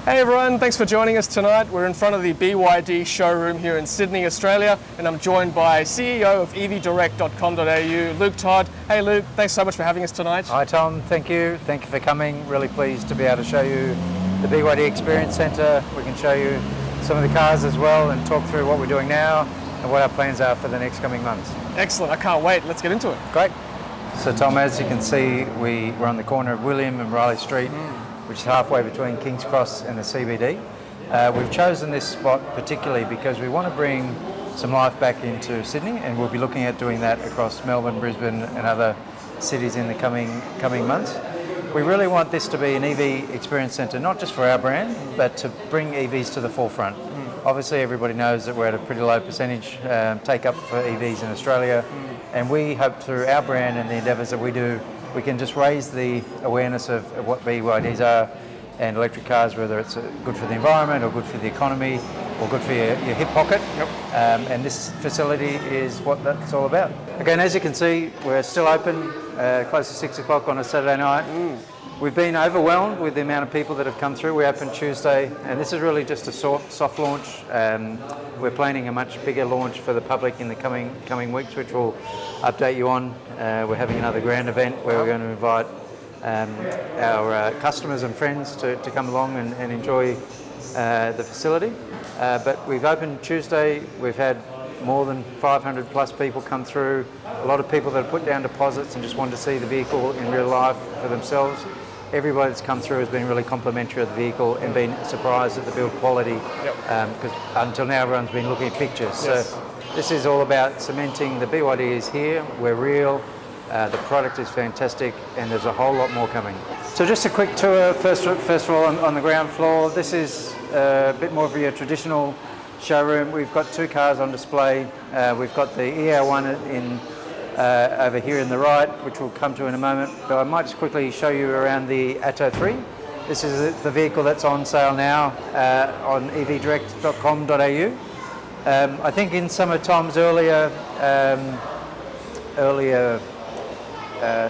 Hey everyone, thanks for joining us tonight. We're in front of the BYD showroom here in Sydney, Australia, and I'm joined by CEO of evdirect.com.au, Luke Todd. Hey Luke, thanks so much for having us tonight. Hi Tom, thank you. Thank you for coming. Really pleased to be able to show you the BYD Experience Centre. We can show you some of the cars as well and talk through what we're doing now and what our plans are for the next coming months. Excellent, I can't wait. Let's get into it. Great. So Tom, as you can see, we're on the corner of William and Riley Street, which is halfway between King's Cross and the CBD. We've chosen this spot particularly because we want to bring some life back into Sydney, and we'll be looking at doing that across Melbourne, Brisbane and other cities in the coming months. We really want this to be an EV experience centre, not just for our brand, but to bring EVs to the forefront. Obviously everybody knows that we're at a pretty low percentage take up for EVs in Australia, and we hope through our brand and the endeavours that we do, we can just raise the awareness of what BYDs are and electric cars, whether it's good for the environment or good for the economy or good for your hip pocket. Yep. And this facility is what that's all about. Again, as you can see, we're still open close to 6 o'clock on a Saturday night. We've been overwhelmed with the amount of people that have come through. We opened Tuesday, and this is really just a soft launch. We're planning a much bigger launch for the public in the coming weeks, which we'll update you on. We're having another grand event where we're going to invite our customers and friends to come along and enjoy the facility. But we've opened Tuesday. We've had more than 500 plus people come through. A lot of people that have put down deposits and just wanted to see the vehicle in real life for themselves. Everybody that's come through has been really complimentary of the vehicle and been surprised at the build quality, because until now everyone's been looking at pictures. Yes. So this is all about cementing the BYD is here, we're real, the product is fantastic, and there's a whole lot more coming. So just a quick tour, first of all on the ground floor. This is a bit more of your traditional showroom. We've got two cars on display. We've got the EA1 in over here in the right, which we'll come to in a moment, but I might just quickly show you around the Atto 3. This is the vehicle that's on sale now on evdirect.com.au. I think in some of Tom's earlier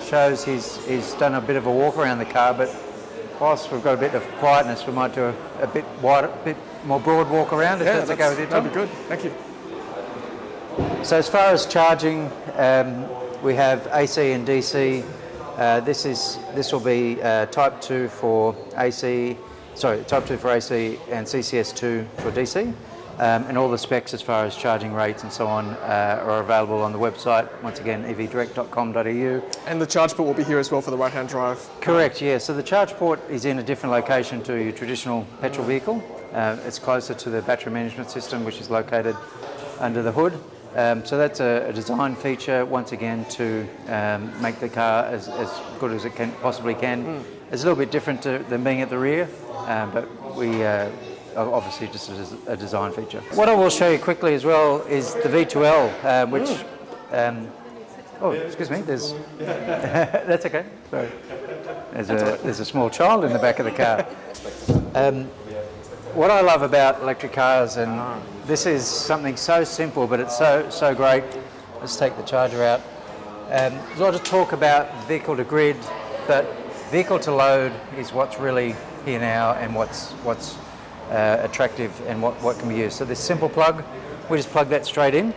shows he's done a bit of a walk around the car, but whilst we've got a bit of quietness, we might do a bit wider, bit more broad walk around, if that's okay with you, Tom? That'd be good, thank you. So as far as charging, we have AC and DC. This will be Type 2 for AC, Type 2 for AC and CCS2 for DC. And all the specs as far as charging rates and so on are available on the website, once again, evdirect.com.au. And the charge port will be here as well for the right-hand drive. Correct, yeah. So the charge port is in a different location to your traditional petrol vehicle. It's closer to the battery management system, which is located under the hood. So that's a design feature, once again, to make the car as good as it possibly can. It's a little bit different than being at the rear, but we obviously just a design feature. What I will show you quickly as well is the V2L, which, oh, excuse me, there's, that's okay, sorry. There's a small child in the back of the car. What I love about electric cars, and this is something so simple, but it's so great. Let's take the charger out. There's a lot of talk about vehicle to grid, but vehicle to load is what's really here now, and what's attractive and what can be used. So this simple plug, we just plug that straight in.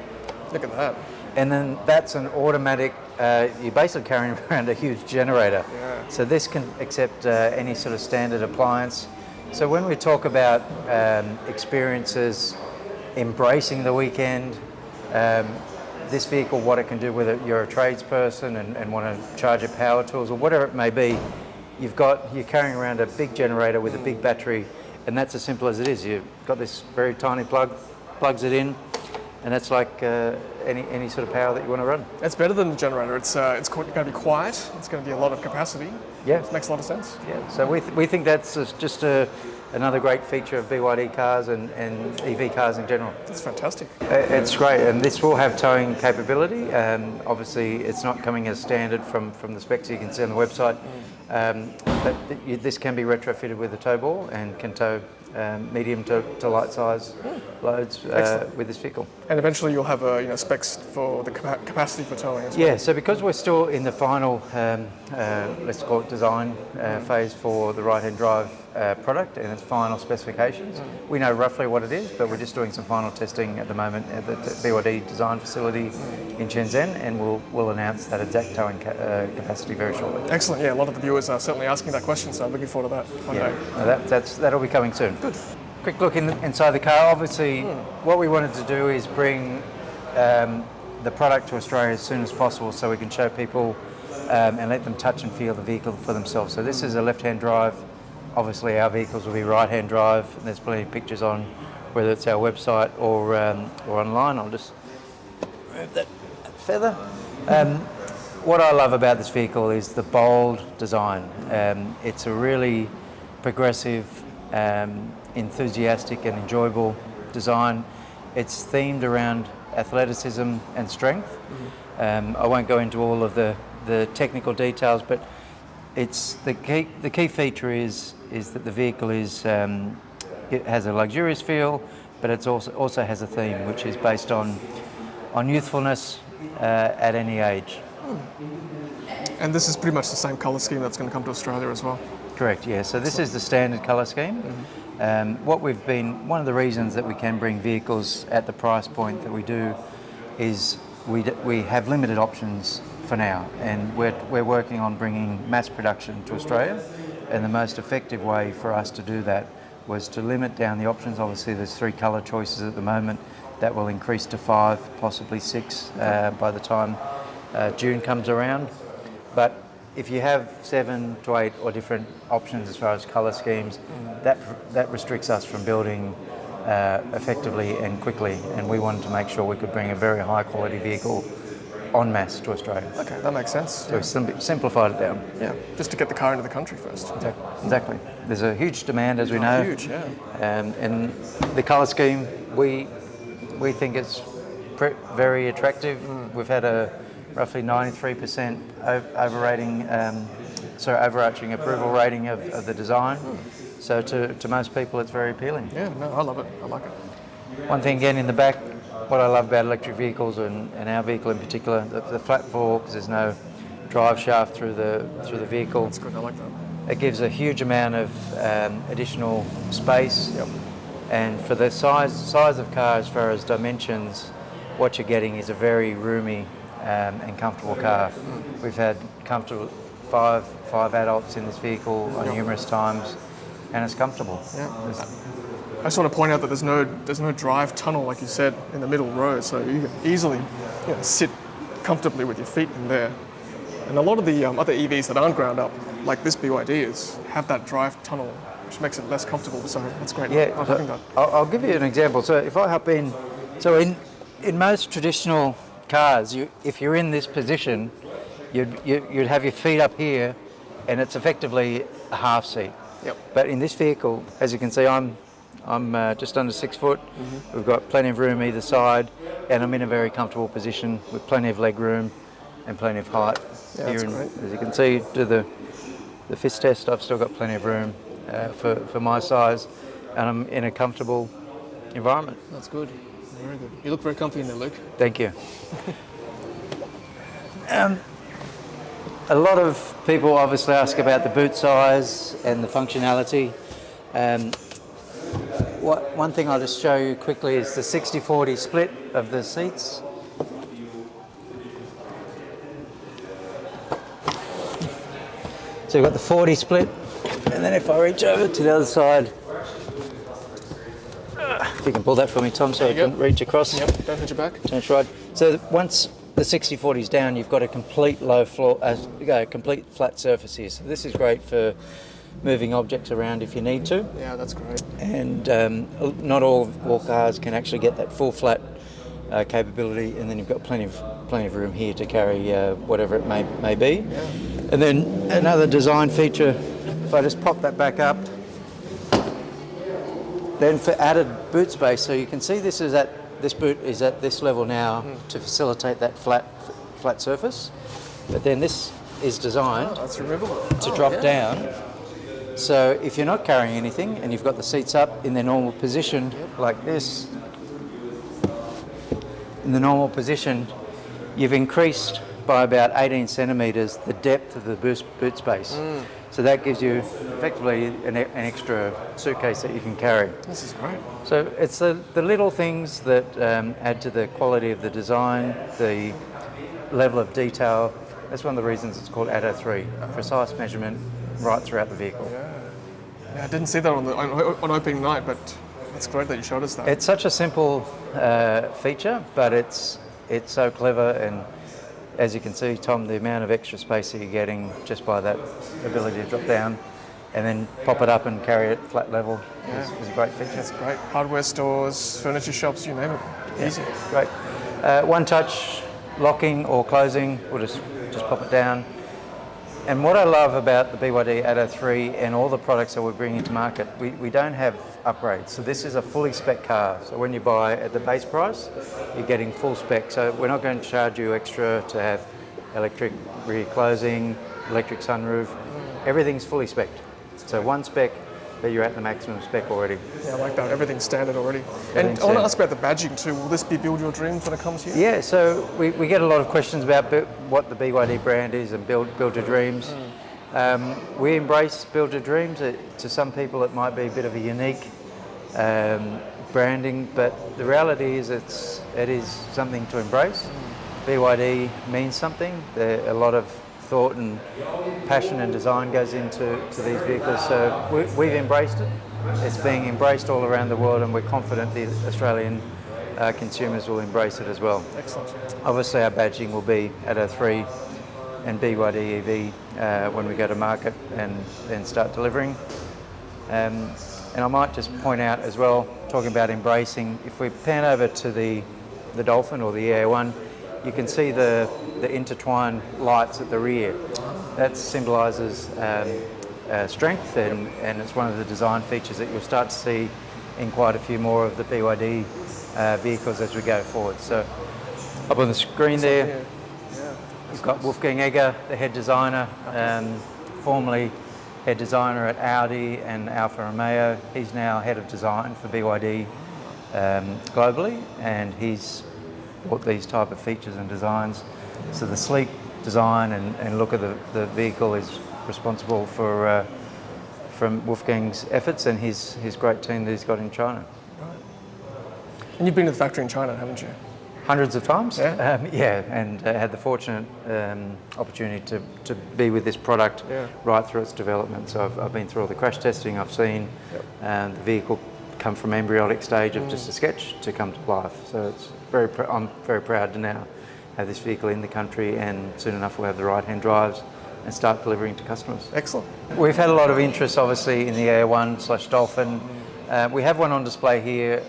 Look at that. And then that's an automatic, you're basically carrying around a huge generator. Yeah. So this can accept any sort of standard appliance. So when we talk about experiences, embracing the weekend, this vehicle, what it can do, whether you're a tradesperson and want to charge your power tools or whatever it may be, you're carrying around a big generator with a big battery, and that's as simple as it is. You've got this very tiny plug, plugs it in, and that's like any sort of power that you want to run. It's better than the generator. It's going to be quiet. It's going to be a lot of capacity. Yeah, it makes a lot of sense. Yeah, so we think that's just another great feature of BYD cars and EV cars in general. That's fantastic. It's great, and this will have towing capability. Obviously, it's not coming as standard from the specs you can see on the website, but this can be retrofitted with a tow ball and can tow medium to light size loads with this vehicle. And eventually you'll have specs for the capacity for towing as well. Yeah, so because we're still in the final, let's call it design phase for the right-hand drive product and its final specifications, we know roughly what it is, but we're just doing some final testing at the moment at the BYD design facility in Shenzhen, and we'll announce that exact towing capacity very shortly. Excellent. Yeah, a lot of the viewers are certainly asking that question, so I'm looking forward to that one day. No, that'll be coming soon. Good. Quick look inside the car. Obviously, what we wanted to do is bring the product to Australia as soon as possible so we can show people and let them touch and feel the vehicle for themselves. So this is a left-hand drive. Obviously, our vehicles will be right-hand drive, and there's plenty of pictures on whether it's our website or online. I'll just remove that feather. What I love about this vehicle is the bold design. It's a really progressive, enthusiastic and enjoyable design. It's themed around athleticism and strength. I won't go into all of the technical details, but it's the key feature is that the vehicle it has a luxurious feel, but it also has a theme which is based on youthfulness at any age. And this is pretty much the same colour scheme that's going to come to Australia as well. Correct, yeah. So this is the standard colour scheme. One of the reasons that we can bring vehicles at the price point that we do is we have limited options for now, and we're working on bringing mass production to Australia, and the most effective way for us to do that was to limit down the options. Obviously there's 3 colour choices at the moment. That will increase to 5, possibly 6 by the time June comes around. But if you have 7 to 8 or different options as far as colour schemes, that restricts us from building effectively and quickly, and we wanted to make sure we could bring a very high quality vehicle en masse to Australia. Okay, that makes sense. So we simplified it down. Yeah, just to get the car into the country first. Exactly. There's a huge demand, as we know. Huge, yeah. And the colour scheme, we think it's very attractive. We've had a roughly 93% overarching approval rating of the design. So to most people, it's very appealing. Yeah, no, I love it. I like it. One thing again in the back, what I love about electric vehicles and our vehicle in particular, the flat floor, because there's no drive shaft through the vehicle. That's good. I like that. It gives a huge amount of additional space. Yep. And for the size of car, as far as dimensions, what you're getting is a very roomy and comfortable car. We've had comfortable five adults in this vehicle on numerous times, and it's comfortable. Yeah. I just want to point out that there's no drive tunnel, like you said, in the middle row, so you can easily sit comfortably with your feet in there. And a lot of the other EVs that aren't ground up, like this BYD have that drive tunnel, which makes it less comfortable. So that's great. Yeah, I'm having that. I'll give you an example. So if I hop in, so in most traditional cars, if you're in this position, you'd have your feet up here, and it's effectively a half seat. Yep. But in this vehicle, as you can see, I'm just under 6 foot. We've got plenty of room either side, and I'm in a very comfortable position with plenty of leg room and plenty of height. Yeah, here. that's great. As you can see, do the fist test. I've still got plenty of room for my size, and I'm in a comfortable environment. That's good. Very good. You look very comfy in there, Luke. Thank you. A lot of people obviously ask about the boot size and the functionality. One thing I'll just show you quickly is the 60-40 split of the seats. So you've got the 40 split, and then if I reach over to the other side, if you can pull that for me, Tom, so I can reach across. Yep, don't hit your back. That's right. So once the 60-40 is down, you've got a complete low floor, complete flat surface here. So this is great for moving objects around if you need to. Yeah, that's great. And not all cars can actually get that full flat capability, and then you've got plenty of room here to carry whatever it may be. Yeah. And then another design feature, if I just pop that back up, then for added boot space, so you can see this boot is at this level now to facilitate that flat surface. But then this is designed that's removable. to drop down So if you're not carrying anything and you've got the seats up in their normal position, like this, in the normal position, you've increased by about 18 centimetres the depth of the boot space. So that gives you effectively an extra suitcase that you can carry. This is great. So it's the little things that add to the quality of the design, the level of detail. That's one of the reasons it's called Atto 3, precise measurement right throughout the vehicle. Yeah, I didn't see that on opening night, but it's great that you showed us that. It's such a simple feature, but it's so clever, and as you can see, Tom, the amount of extra space that you're getting just by that ability to drop down and then pop it up and carry it flat level is a great feature. It's great. Hardware stores, furniture shops, you name it. Easy. Great. One touch locking or closing, we'll just pop it down. And what I love about the BYD Atto 3 and all the products that we're bringing to market, we don't have upgrades. So this is a fully spec car. So when you buy at the base price, you're getting full spec. So we're not going to charge you extra to have electric rear closing, electric sunroof. Everything's fully spec. So one spec, but you're at the maximum spec already. Yeah, I like that. Everything's standard already. And I want to ask about the badging too. Will this be Build Your Dreams when it comes here? Yeah, so we get a lot of questions about what the BYD brand is and Build Your Dreams. We embrace Build Your Dreams. To some people it might be a bit of a unique branding, but the reality is it is something to embrace. BYD means something. A lot of thought and passion and design goes into these vehicles, so we've embraced it. It's being embraced all around the world, and we're confident the Australian consumers will embrace it as well. Excellent. Obviously our badging will be Atto 3 and BYD EV when we go to market and start delivering. And I might just point out as well, talking about embracing, if we pan over to the Dolphin or the EA1, you can see the intertwined lights at the rear. That symbolises strength, and it's one of the design features that you'll start to see in quite a few more of the BYD vehicles as we go forward. So up on the screen there, you've got Wolfgang Egger, the head designer, formerly head designer at Audi and Alfa Romeo. He's now head of design for BYD globally, and he's brought these type of features and designs. So the sleek design and look of the vehicle is responsible for from Wolfgang's efforts and his great team that he's got in China. Right. And you've been to the factory in China, haven't you? Hundreds of times. Yeah. And had the fortunate opportunity to be with this product right through its development. So I've been through all the crash testing. I've seen the vehicle come from embryonic stage of just a sketch to come to life. So it's I'm very proud to now have this vehicle in the country, and soon enough we'll have the right-hand drives and start delivering to customers. Excellent. We've had a lot of interest obviously in the EA1/Dolphin. We have one on display here.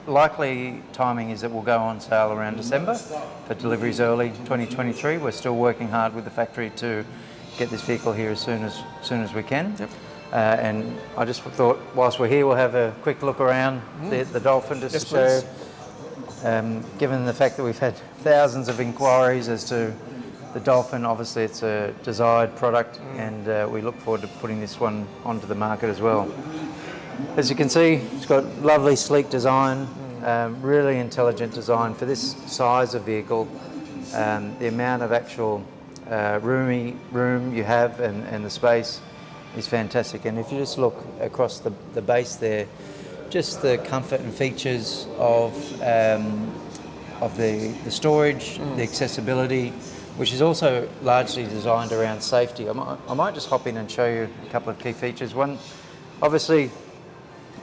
Likely timing is that we'll go on sale around December for deliveries early 2023. We're still working hard with the factory to get this vehicle here as soon as we can. Yep. And I just thought whilst we're here we'll have a quick look around the Dolphin just to show. Given the fact that we've had thousands of inquiries as to the Dolphin, obviously it's a desired product, and we look forward to putting this one onto the market as well. As you can see, it's got lovely sleek design, really intelligent design for this size of vehicle. The amount of actual room you have and the space is fantastic. And if you just look across the base there, just the comfort and features of the storage, the accessibility, which is also largely designed around safety. I might just hop in and show you a couple of key features. One, obviously,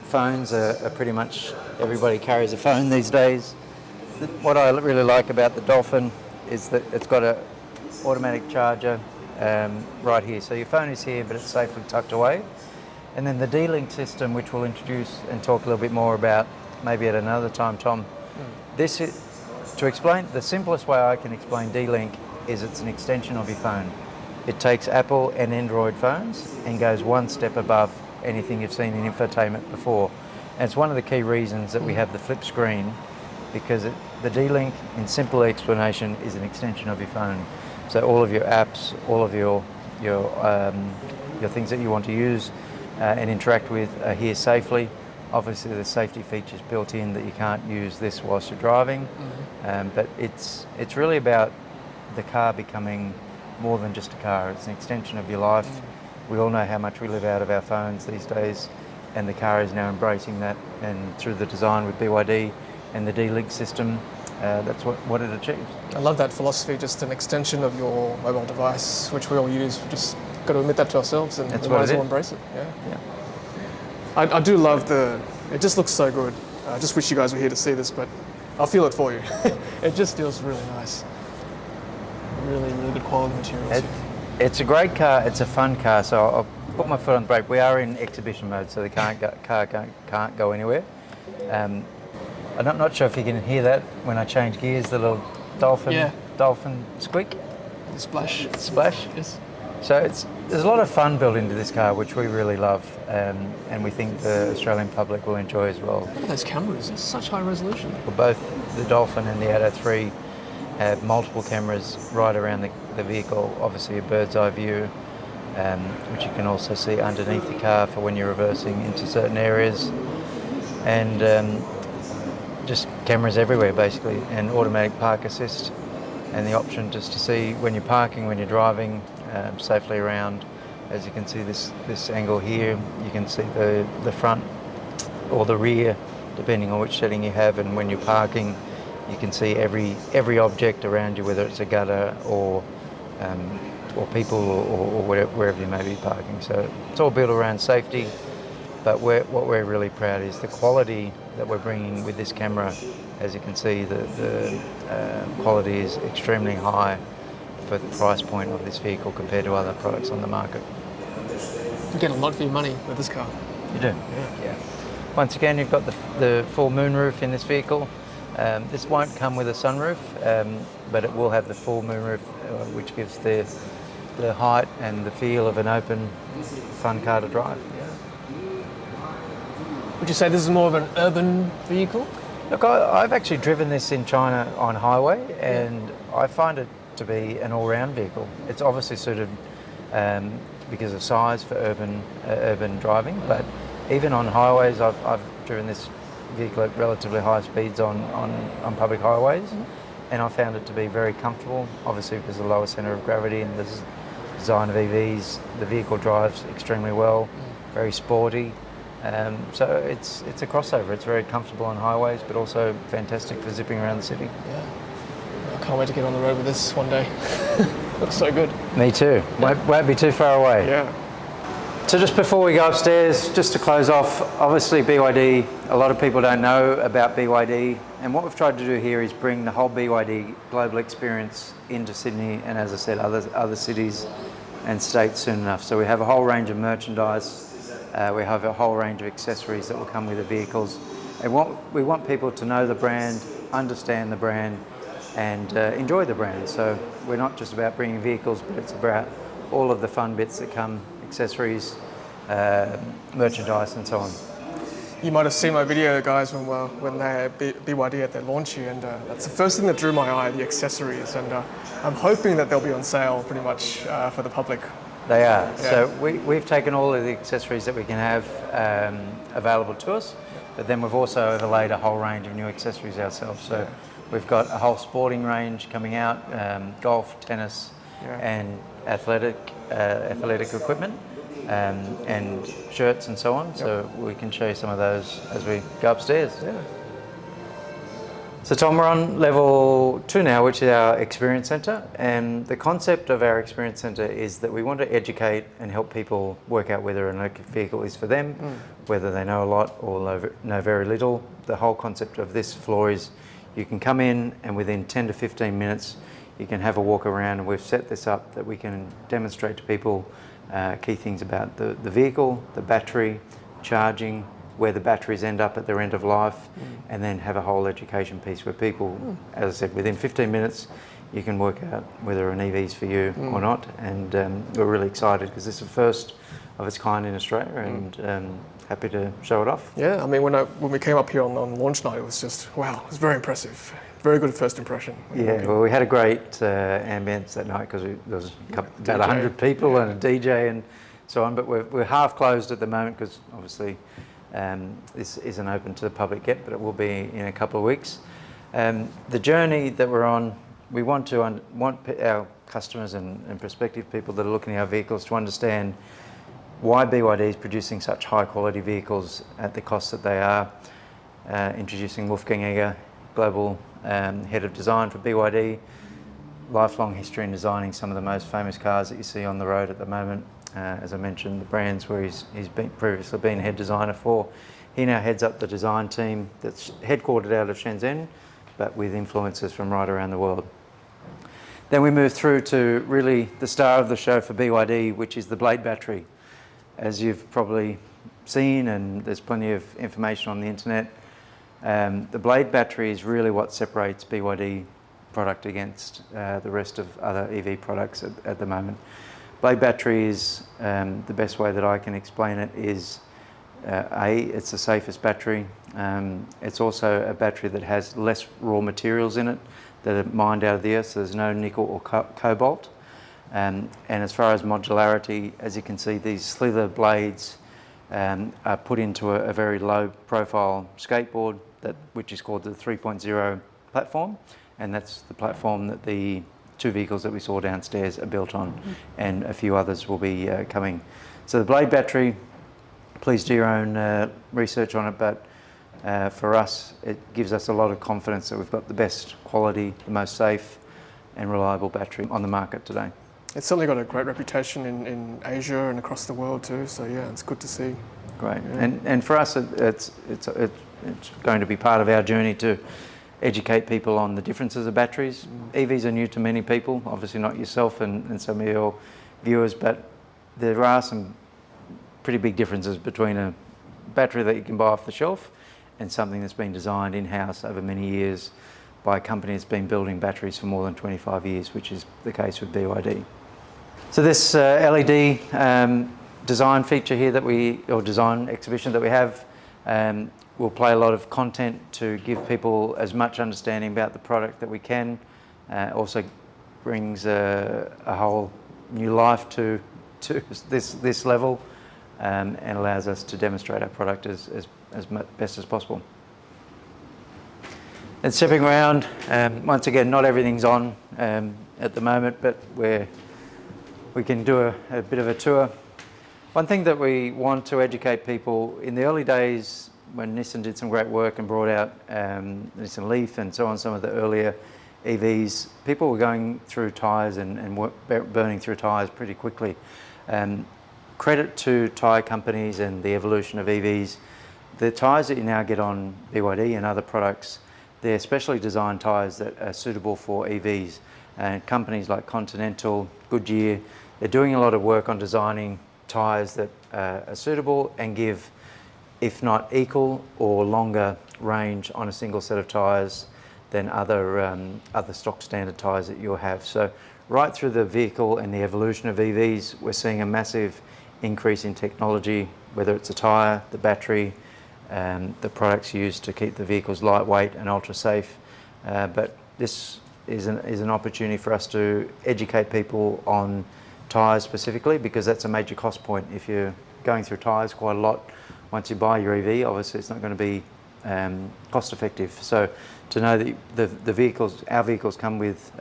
phones are pretty much, everybody carries a phone these days. What I really like about the Dolphin is that it's got an automatic charger right here. So your phone is here, but it's safely tucked away. And then the D-Link system, which we'll introduce and talk a little bit more about maybe at another time, Tom. This is, to explain, the simplest way I can explain D-Link is it's an extension of your phone. It takes Apple and Android phones and goes one step above anything you've seen in infotainment before. And it's one of the key reasons that we have the flip screen, because the D-Link, in simple explanation, is an extension of your phone. So all of your apps, all of your things that you want to use and interact with are here safely. Obviously, there's safety features built in that you can't use this whilst you're driving, but it's really about the car becoming more than just a car. It's an extension of your life. We all know how much we live out of our phones these days, and the car is now embracing that. And through the design with BYD and the D-Link system, that's what it achieves. I love that philosophy, just an extension of your mobile device, which we all use. We just got to admit that to ourselves, and we might as well embrace it. Yeah. I do love it just looks so good. I just wish you guys were here to see this, but I'll feel it for you. It just feels really nice. Really, really good quality materials. It's a great car. It's a fun car. So I'll put my foot on the brake. We are in exhibition mode, so the car can't go anywhere. I'm not sure if you can hear that when I change gears. The little dolphin squeak. The splash. Yes. So there's a lot of fun built into this car, which we really love, and we think the Australian public will enjoy as well. Look at those cameras. It's such high resolution. Well, both the Dolphin and the Atto 3 have multiple cameras right around the vehicle, obviously a bird's eye view, which you can also see underneath the car for when you're reversing into certain areas, and just cameras everywhere basically, and automatic park assist, and the option just to see when you're parking, when you're driving safely around. As you can see this angle here, you can see the front or the rear, depending on which setting you have, and when you're parking, you can see every object around you, whether it's a gutter or people or wherever you may be parking. So it's all built around safety, but what we're really proud is the quality that we're bringing with this camera. As you can see, the quality is extremely high for the price point of this vehicle compared to other products on the market. You get a lot for your money with this car. You do. Yeah. Once again, you've got the full moonroof in this vehicle. This won't come with a sunroof, but it will have the full moonroof, which gives the height and the feel of an open, fun car to drive. Would you say this is more of an urban vehicle? Look, I've actually driven this in China on highway, and I find it to be an all-round vehicle. It's obviously suited because of size for urban driving, but even on highways, I've driven this vehicle at relatively high speeds on public highways, and I found it to be very comfortable, obviously because of the lower centre of gravity and the design of EVs. The vehicle drives extremely well, very sporty, so it's a crossover. It's very comfortable on highways, but also fantastic for zipping around the city. Yeah, I can't wait to get on the road with this one day. Looks so good. Me too. Won't be too far away. Yeah. So just before we go upstairs, just to close off, obviously BYD, a lot of people don't know about BYD, and what we've tried to do here is bring the whole BYD global experience into Sydney, and as I said, other cities and states soon enough. So we have a whole range of merchandise, we have a whole range of accessories that will come with the vehicles, and we want people to know the brand, understand the brand, and enjoy the brand. So we're not just about bringing vehicles, but it's about all of the fun bits that come, accessories, merchandise, and so on. You might have seen my video, guys, when they had BYD at their launch here, and that's the first thing that drew my eye, the accessories, and I'm hoping that they'll be on sale pretty much for the public. They are. Yeah. So we've taken all of the accessories that we can have available to us, but then we've also overlaid a whole range of new accessories ourselves. So we've got a whole sporting range coming out, golf, tennis, and athletic equipment, and shirts and so on. So we can show you some of those as we go upstairs. Yeah. So Tom, we're on level 2 now, which is our experience centre, and the concept of our experience centre is that we want to educate and help people work out whether an electric vehicle is for them, whether they know a lot or know very little. The whole concept of this floor is you can come in and within 10 to 15 minutes you can have a walk around, and we've set this up that we can demonstrate to people key things about the vehicle, the battery, charging, where the batteries end up at their end of life, and then have a whole education piece where people, as I said, within 15 minutes you can work out whether an EV is for you or not, and we're really excited because this is the first of its kind in Australia, and happy to show it off. Yeah, I mean, when we came up here on launch night, it was just, wow, it was very impressive. Very good first impression. Yeah, well, we had a great ambience that night because there was about 100 people and a DJ, and so on, but we're half closed at the moment because obviously this isn't open to the public yet, but it will be in a couple of weeks. The journey that we're on, we want our customers and prospective people that are looking at our vehicles to understand why BYD is producing such high quality vehicles at the cost that they are. Introducing Wolfgang Egger, Global Head of Design for BYD, lifelong history in designing some of the most famous cars that you see on the road at the moment. As I mentioned, the brands where he's previously been head designer for. He now heads up the design team that's headquartered out of Shenzhen, but with influences from right around the world. Then we move through to really the star of the show for BYD, which is the Blade battery. As you've probably seen, and there's plenty of information on the internet, the Blade battery is really what separates BYD product against the rest of other EV products at the moment. Blade battery is, the best way that I can explain it is, it's the safest battery. It's also a battery that has less raw materials in it that are mined out of the earth, so there's no nickel or cobalt. And as far as modularity, as you can see, these slither blades are put into a very low profile skateboard which is called the 3.0 platform, and that's the platform that the two vehicles that we saw downstairs are built on, and a few others will be coming. So the Blade battery, please do your own research on it, but for us it gives us a lot of confidence that we've got the best quality, the most safe and reliable battery on the market today. It's certainly got a great reputation in Asia and across the world too, so yeah, it's good to see. Great. Yeah. And for us it's going to be part of our journey to educate people on the differences of batteries. EVs are new to many people, obviously not yourself and some of your viewers, but there are some pretty big differences between a battery that you can buy off the shelf and something that's been designed in-house over many years by a company that's been building batteries for more than 25 years, which is the case with BYD. So this LED design feature here or design exhibition that we have, we'll play a lot of content to give people as much understanding about the product that we can. Also brings a whole new life to this level, and allows us to demonstrate our product as best as possible. And stepping around, once again, not everything's on at the moment, but we can do a bit of a tour. One thing that we want to educate people, in the early days when Nissan did some great work and brought out Nissan Leaf and so on, some of the earlier EVs, people were going through tyres and burning through tyres pretty quickly. Credit to tyre companies and the evolution of EVs. The tyres that you now get on BYD and other products, they're specially designed tyres that are suitable for EVs. And companies like Continental, Goodyear, they're doing a lot of work on designing tyres that are suitable and give, if not equal or longer range on a single set of tyres than other stock standard tyres that you'll have. So right through the vehicle and the evolution of EVs, we're seeing a massive increase in technology, whether it's a tyre, the battery, the products used to keep the vehicles lightweight and ultra safe. But this is an opportunity for us to educate people on tyres specifically, because that's a major cost point. If you're going through tyres quite a lot, once you buy your EV, obviously it's not going to be cost effective. So to know that our vehicles come with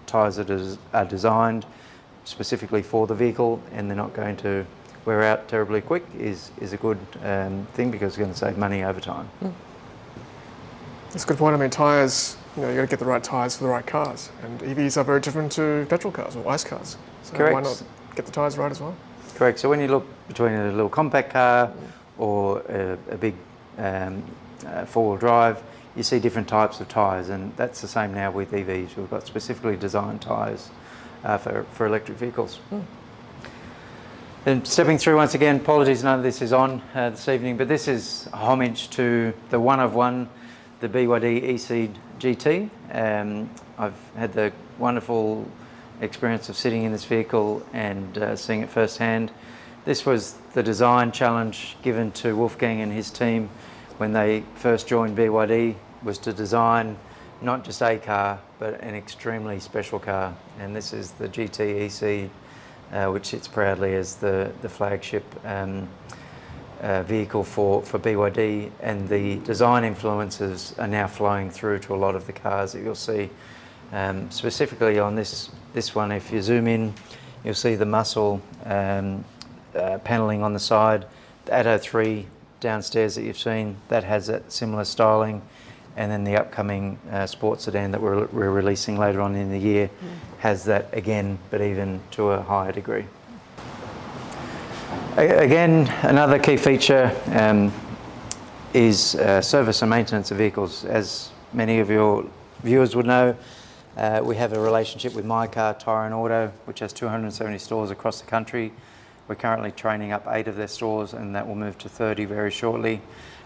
tyres that are designed specifically for the vehicle and they're not going to wear out terribly quick is a good thing, because it's going to save money over time. That's a good point. I mean, tyres, you got to get the right tyres for the right cars, and EVs are very different to petrol cars or ICE cars. So Correct. Why not get the tyres right as well? Correct. So when you look between a little compact car or a big four-wheel drive, you see different types of tyres, and that's the same now with EVs. We've got specifically designed tyres for electric vehicles. And stepping through once again, apologies none of this is on this evening, but this is a homage to the one of one, the BYD E-Seed GT. I've had the wonderful experience of sitting in this vehicle and seeing it firsthand. This was the design challenge given to Wolfgang and his team when they first joined BYD, was to design not just a car, but an extremely special car. And this is the GT E-Seed which sits proudly as the flagship vehicle for BYD, and the design influences are now flowing through to a lot of the cars that you'll see. Specifically on this one, if you zoom in, you'll see the muscle panelling on the side. The Atto 3 downstairs that you've seen, that has that similar styling, and then the upcoming sports sedan that we're releasing later on in the year has that again, but even to a higher degree. Again, another key feature is service and maintenance of vehicles. As many of your viewers would know, we have a relationship with My Car Tyre and Auto, which has 270 stores across the country. We're currently training up 8 of their stores, and that will move to 30 very shortly.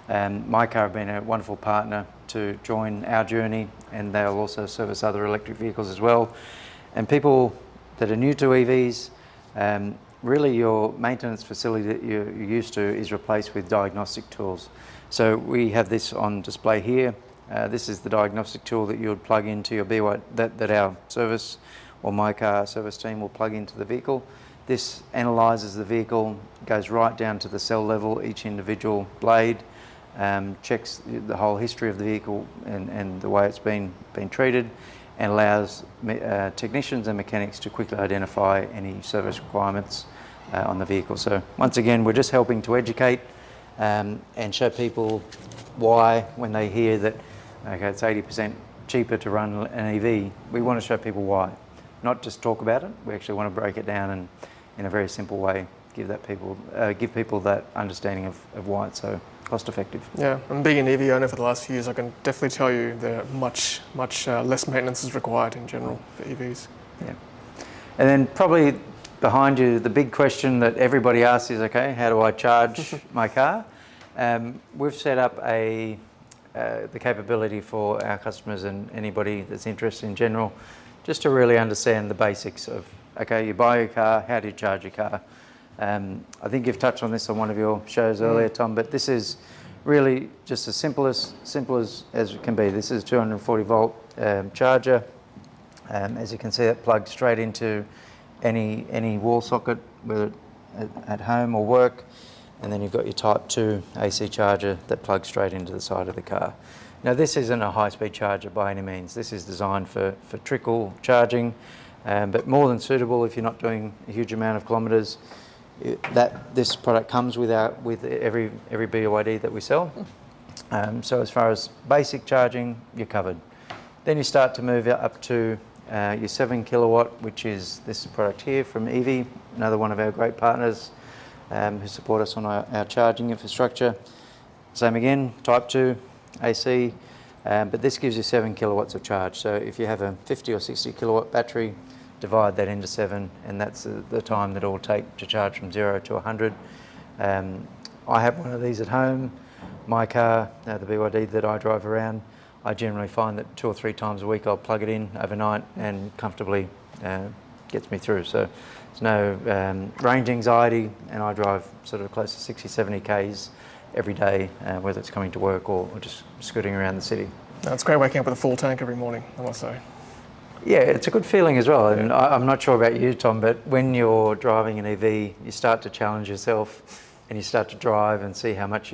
My Car have been a wonderful partner to join our journey, and they'll also service other electric vehicles as well. And people that are new to EVs, really your maintenance facility that you're used to is replaced with diagnostic tools. So we have this on display here. This is the diagnostic tool that you would plug into your BYD, that our service or My Car service team will plug into the vehicle. This analyses the vehicle, goes right down to the cell level, each individual blade, checks the whole history of the vehicle and the way it's been treated, and allows technicians and mechanics to quickly identify any service requirements on the vehicle. So once again, we're just helping to educate and show people why, when they hear that okay, it's 80% cheaper to run an EV, we want to show people why. Not just talk about it, we actually want to break it down and in a very simple way give people that understanding of why it's so cost effective. Yeah, and being an EV owner for the last few years, I can definitely tell you that much less maintenance is required in general for EVs. Yeah. And then probably behind you, the big question that everybody asks is, okay, how do I charge my car? We've set up the capability for our customers and anybody that's interested in general, just to really understand the basics of, okay, you buy your car, how do you charge your car? I think you've touched on this on one of your shows earlier, Tom, but this is really just as simple as it can be. This is a 240 volt charger. As you can see, it plugs straight into any wall socket, whether at home or work. And then you've got your Type 2 AC charger that plugs straight into the side of the car. Now, this isn't a high-speed charger by any means. This is designed for trickle charging, but more than suitable if you're not doing a huge amount of kilometres. This product comes with every BYD that we sell. So as far as basic charging, you're covered. Then you start to move up to your 7 kilowatt, which is this product here from EV, another one of our great partners who support us on our charging infrastructure. Same again, Type 2 AC, but this gives you 7 kilowatts of charge. So if you have a 50 or 60 kilowatt battery, divide that into 7, and that's the time that it will take to charge from 0 to 100. I have one of these at home. My car, the BYD that I drive around, I generally find that 2 or 3 times a week I'll plug it in overnight and comfortably gets me through. So there's no range anxiety, and I drive sort of close to 60, 70 Ks every day, whether it's coming to work or just scooting around the city. No, it's great waking up with a full tank every morning, I must say. Yeah, it's a good feeling as well. And I'm not sure about you, Tom, but when you're driving an EV, you start to challenge yourself and you start to drive and see how much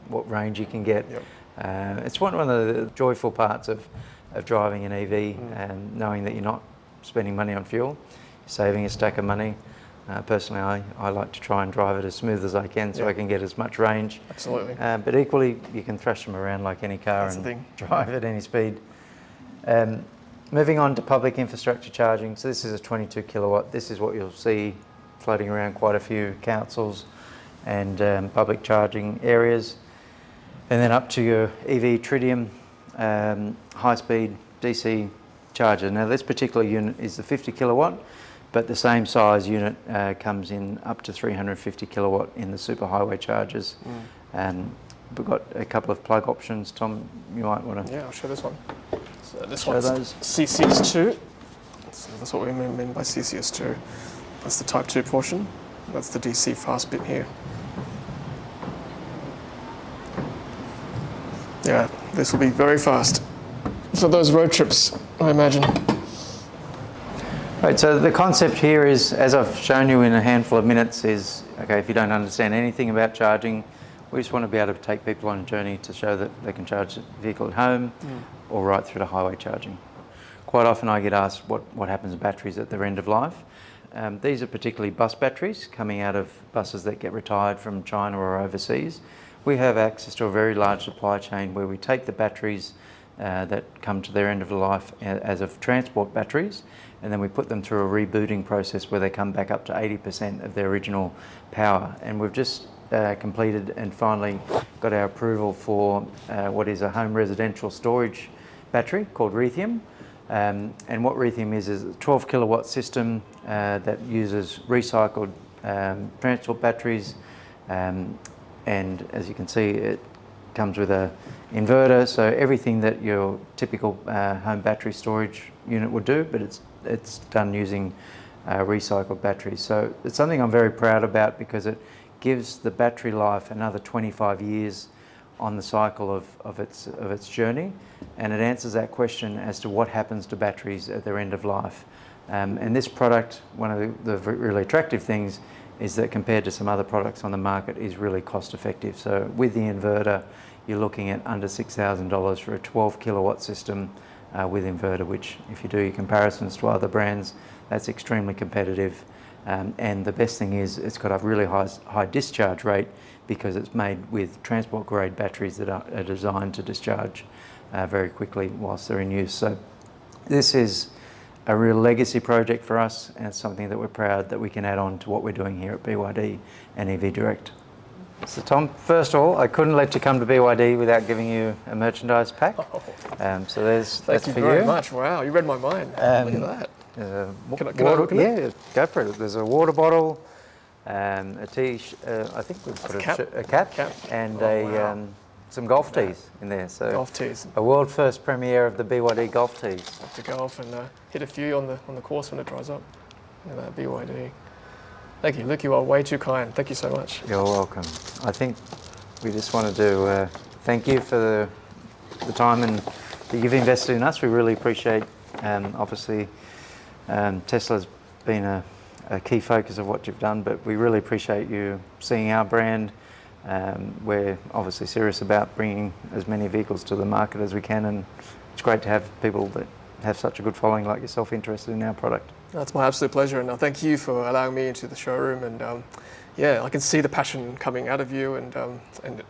what range you can get. Yep. It's one of the joyful parts of driving an EV, and knowing that you're not spending money on fuel, you're saving a stack of money. Personally, I like to try and drive it as smooth as I can so I can get as much range. Absolutely. But equally, you can thrash them around like any car and drive at any speed. Moving on to public infrastructure charging. So this is a 22 kilowatt. This is what you'll see floating around quite a few councils and public charging areas. And then up to your EV Tritium high-speed DC charger. Now this particular unit is the 50 kilowatt, but the same size unit comes in up to 350 kilowatt in the superhighway chargers. We've got a couple of plug options. Tom, you might want to... Yeah, I'll show this one. So this one's CCS2. So that's what we mean by CCS2. That's the Type 2 portion. That's the DC fast bit here. Yeah, this will be very fast for those road trips, I imagine. Right, so the concept here is, as I've shown you in a handful of minutes, is, okay, if you don't understand anything about charging, we just want to be able to take people on a journey to show that they can charge the vehicle at home or right through to highway charging. Quite often I get asked what happens to batteries at their end of life. These are particularly bus batteries coming out of buses that get retired from China or overseas. We have access to a very large supply chain where we take the batteries that come to their end of life as of transport batteries, and then we put them through a rebooting process where they come back up to 80% of their original power. And we've just completed and finally got our approval for what is a home residential storage battery called Rethium. And what Rethium is a 12 kilowatt system that uses recycled transport batteries, and as you can see, it comes with a inverter, so everything that your typical home battery storage unit would do, but it's done using recycled batteries. So it's something I'm very proud about because it gives the battery life another 25 years on the cycle of its journey, and it answers that question as to what happens to batteries at their end of life. And this product, one of the really attractive things is that compared to some other products on the market, is really cost effective. So with the inverter, you're looking at under $6,000 for a 12 kilowatt system with inverter, which if you do your comparisons to other brands, that's extremely competitive. And the best thing is it's got a really high discharge rate because it's made with transport grade batteries that are designed to discharge very quickly whilst they're in use. So this is a real legacy project for us, and it's something that we're proud that we can add on to what we're doing here at BYD and EV Direct. So Tom, first of all, I couldn't let you come to BYD without giving you a merchandise pack. So that's for you. Thank you very much. Wow, you read my mind. Look at that. Can I open it? Yeah, go for it. There's a water bottle, a I think we've put a cap, and some golf tees in there. So golf tees. A world first premiere of the BYD golf tees. Have to go off and hit a few on the course when it dries up. Look at that BYD. Thank you, Luke. You are way too kind. Thank you so much. You're welcome. I think we just wanted to thank you for the time and that you've invested in us. We really appreciate. Obviously, Tesla's been a key focus of what you've done, but we really appreciate you seeing our brand. We're obviously serious about bringing as many vehicles to the market as we can, and it's great to have people that have such a good following like yourself interested in our product. That's my absolute pleasure, and thank you for allowing me into the showroom. And yeah, I can see the passion coming out of you, and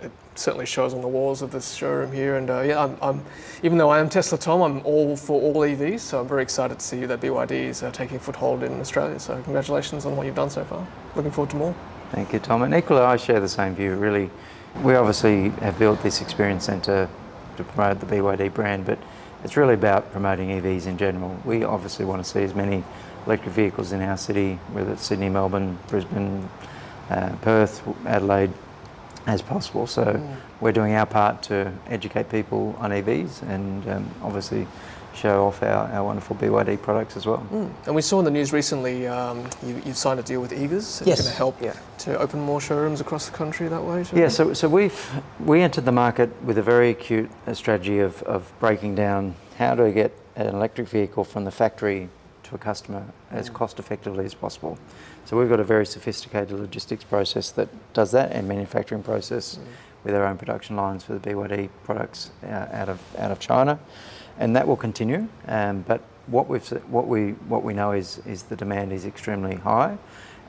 it certainly shows on the walls of this showroom here. And yeah, I'm even though I am Tesla Tom, I'm all for all EVs, so I'm very excited to see that BYD is taking foothold in Australia. So congratulations on what you've done so far. Looking forward to more. Thank you, Tom. And equally, I share the same view. Really, we obviously have built this experience centre to promote the BYD brand, but it's really about promoting EVs in general. We obviously want to see as many electric vehicles in our city, whether it's Sydney, Melbourne, Brisbane, Perth, Adelaide, as possible. So we're doing our part to educate people on EVs and obviously show off our wonderful BYD products as well. And we saw in the news recently you've signed a deal with Eagers. It's going to help to open more showrooms across the country that way. Yeah, so we entered the market with a very acute strategy of breaking down how to get an electric vehicle from the factory to a customer as cost effectively as possible. So we've got a very sophisticated logistics process that does that, and manufacturing process with our own production lines for the BYD products out of China, and that will continue. But what we know is the demand is extremely high,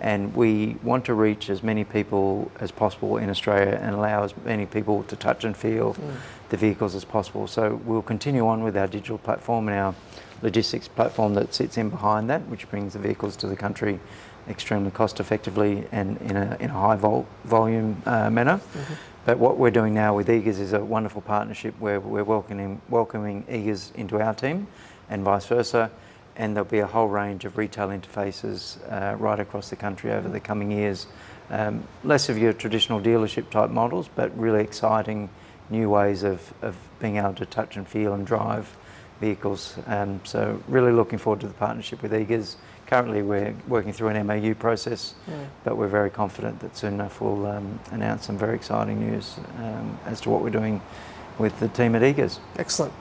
and we want to reach as many people as possible in Australia and allow as many people to touch and feel the vehicles as possible. So we'll continue on with our digital platform and our logistics platform that sits in behind that, which brings the vehicles to the country extremely cost effectively and in a high volume manner. But what we're doing now with Eagers is a wonderful partnership where we're welcoming Eagers into our team and vice versa, and there'll be a whole range of retail interfaces right across the country over the coming years. Less of your traditional dealership type models, but really exciting new ways of being able to touch and feel and drive vehicles. So really looking forward to the partnership with Eagers. Currently we're working through an MAU process, but we're very confident that soon enough we'll announce some very exciting news as to what we're doing with the team at Eagers. Excellent.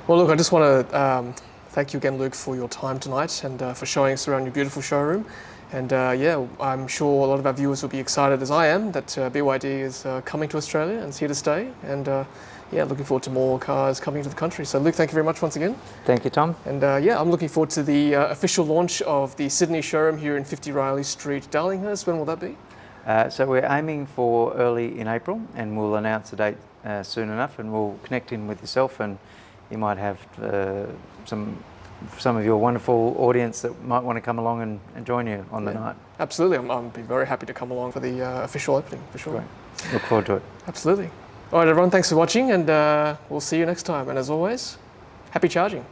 Well, look, I just want to thank you again, Luke, for your time tonight and for showing us around your beautiful showroom. And yeah, I'm sure a lot of our viewers will be excited as I am that BYD is coming to Australia and it's here to stay. And yeah, looking forward to more cars coming to the country. So Luke, thank you very much once again. Thank you, Tom. And yeah, I'm looking forward to the official launch of the Sydney showroom here in 50 Riley Street, Darlinghurst. When will that be? So we're aiming for early in April, and we'll announce the date soon enough, and we'll connect in with yourself, and you might have some of your wonderful audience that might want to come along and join you on the night. Absolutely, I'll be very happy to come along for the official opening, for sure. Great. Look forward to it. Absolutely. All right, everyone, thanks for watching, and we'll see you next time. And as always, happy charging.